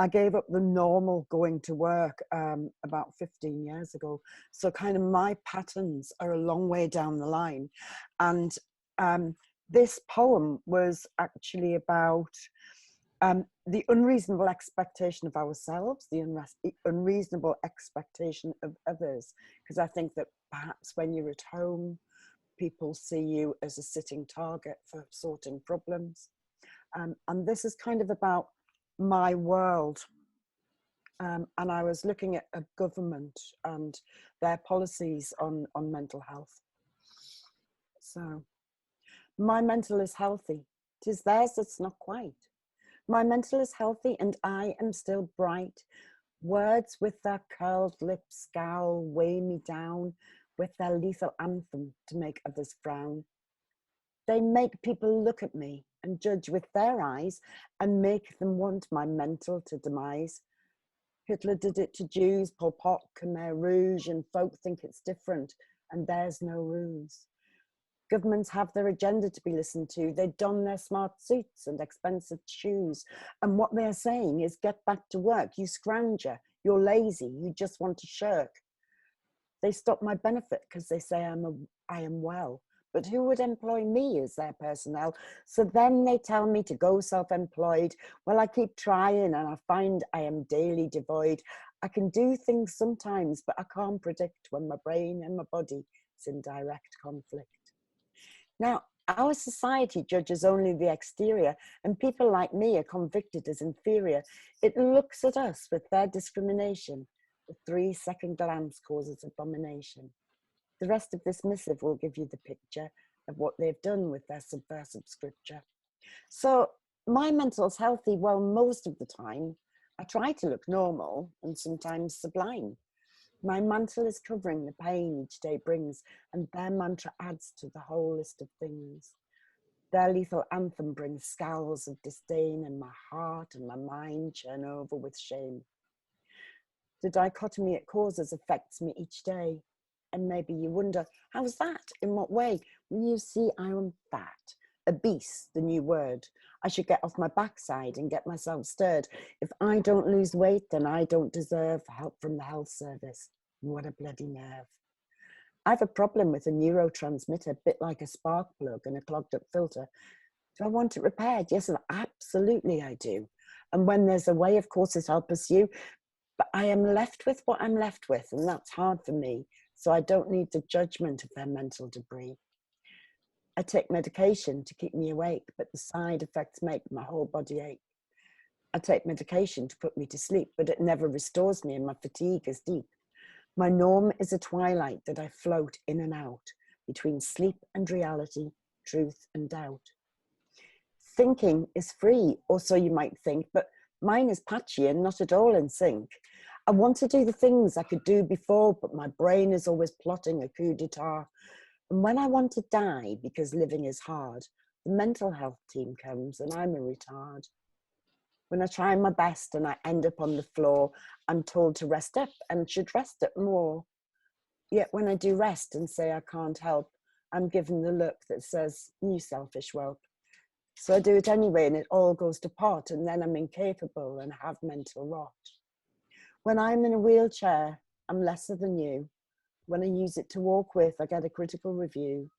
I gave up the normal going to work about 15 years ago. So kind of my patterns are a long way down the line. And this poem was actually about the unreasonable expectation of ourselves, the unreasonable expectation of others. Because I think that perhaps when you're at home, people see you as a sitting target for sorting problems. And this is kind of about my world. And I was looking at a government and their policies on mental health. So, my mental is healthy. 'Tis theirs that's not quite. My mental is healthy and I am still bright. Words with their curled lips scowl, weigh me down with their lethal anthem to make others frown. They make people look at me and judge with their eyes and make them want my mental to demise. Hitler did it to Jews, Pol Pot, Khmer Rouge, and folk think it's different, and there's no ruse. Governments have their agenda to be listened to. They don their smart suits and expensive shoes. And what they're saying is get back to work. You scrounger, you're lazy, you just want to shirk. They stop my benefit because they say I am well. But who would employ me as their personnel? So then they tell me to go self-employed. Well, I keep trying and I find I am daily devoid. I can do things sometimes, but I can't predict when my brain and my body is in direct conflict. Now, our society judges only the exterior, and people like me are convicted as inferior. It looks at us with their discrimination. The 3-second glance causes abomination. The rest of this missive will give you the picture of what they've done with their subversive scripture. So my mental's healthy, well, most of the time. I try to look normal and sometimes sublime. My mantle is covering the pain each day brings, and their mantra adds to the whole list of things. Their lethal anthem brings scowls of disdain, and my heart and my mind churn over with shame. The dichotomy it causes affects me each day. And maybe you wonder, how's that? In what way? Well, you see, I am fat. Obese, the new word. I should get off my backside and get myself stirred. If I don't lose weight, then I don't deserve help from the health service. What a bloody nerve. I have a problem with a neurotransmitter, a bit like a spark plug and a clogged up filter. Do I want it repaired? Yes, absolutely I do. And when there's a way, of course, I'll pursue. But I am left with what I'm left with, and that's hard for me. So I don't need the judgment of their mental debris. I take medication to keep me awake, but the side effects make my whole body ache. I take medication to put me to sleep, but it never restores me and my fatigue is deep. My norm is a twilight that I float in and out between sleep and reality, truth and doubt. Thinking is free, or so you might think, but mine is patchy and not at all in sync. I want to do the things I could do before, but my brain is always plotting a coup d'etat. And when I want to die because living is hard, the mental health team comes and I'm a retard. When I try my best and I end up on the floor, I'm told to rest up and should rest up more. Yet when I do rest and say I can't help, I'm given the look that says, you selfish whelp. So I do it anyway and it all goes to pot, and then I'm incapable and have mental rot. When I'm in a wheelchair, I'm lesser than you. When I use it to walk with, I get a critical review.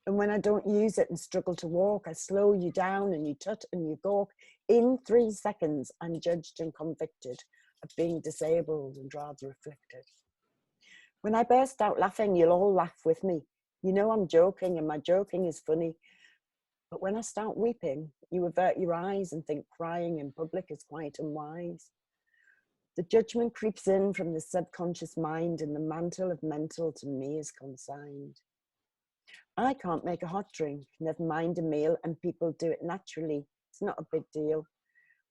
And when I don't use it and struggle to walk, I slow you down and you tut and you gawk. In 3 seconds, I'm judged and convicted of being disabled and rather afflicted. When I burst out laughing, you'll all laugh with me. You know I'm joking and my joking is funny. But when I start weeping, you avert your eyes and think crying in public is quite unwise. The judgment creeps in from the subconscious mind and the mantle of mental to me is consigned. I can't make a hot drink, never mind a meal, and people do it naturally. It's not a big deal.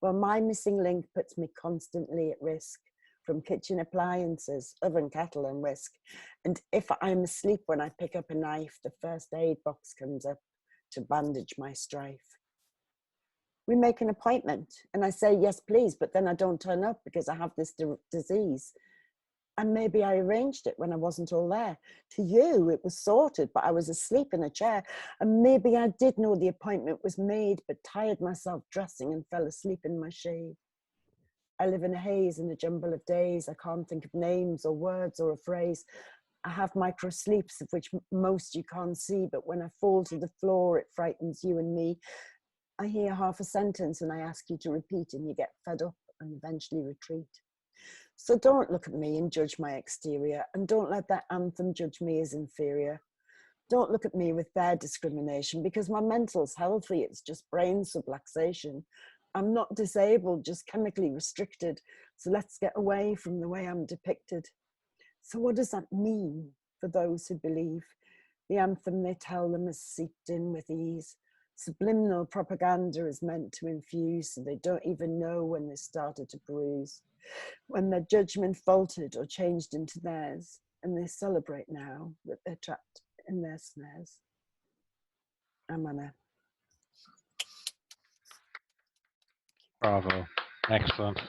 Well, my missing link puts me constantly at risk from kitchen appliances, oven, kettle, and whisk. And if I'm asleep when I pick up a knife, the first aid box comes up to bandage my strife. We make an appointment and I say, yes, please, but then I don't turn up because I have this disease. And maybe I arranged it when I wasn't all there. To you, it was sorted, but I was asleep in a chair. And maybe I did know the appointment was made, but tired myself dressing and fell asleep in my shade. I live in a haze, in a jumble of days. I can't think of names or words or a phrase. I have micro sleeps of which most you can't see, but when I fall to the floor, it frightens you and me. I hear half a sentence and I ask you to repeat, and you get fed up and eventually retreat. So don't look at me and judge my exterior, and don't let that anthem judge me as inferior. Don't look at me with their discrimination, because my mental's healthy, it's just brain subluxation. I'm not disabled, just chemically restricted. So let's get away from the way I'm depicted. So what does that mean for those who believe the anthem they tell them is seeped in with ease? Subliminal propaganda is meant to infuse, so they don't even know when they started to bruise, when their judgment faltered or changed into theirs, and they celebrate now that they're trapped in their snares. Amana. Bravo. Excellent.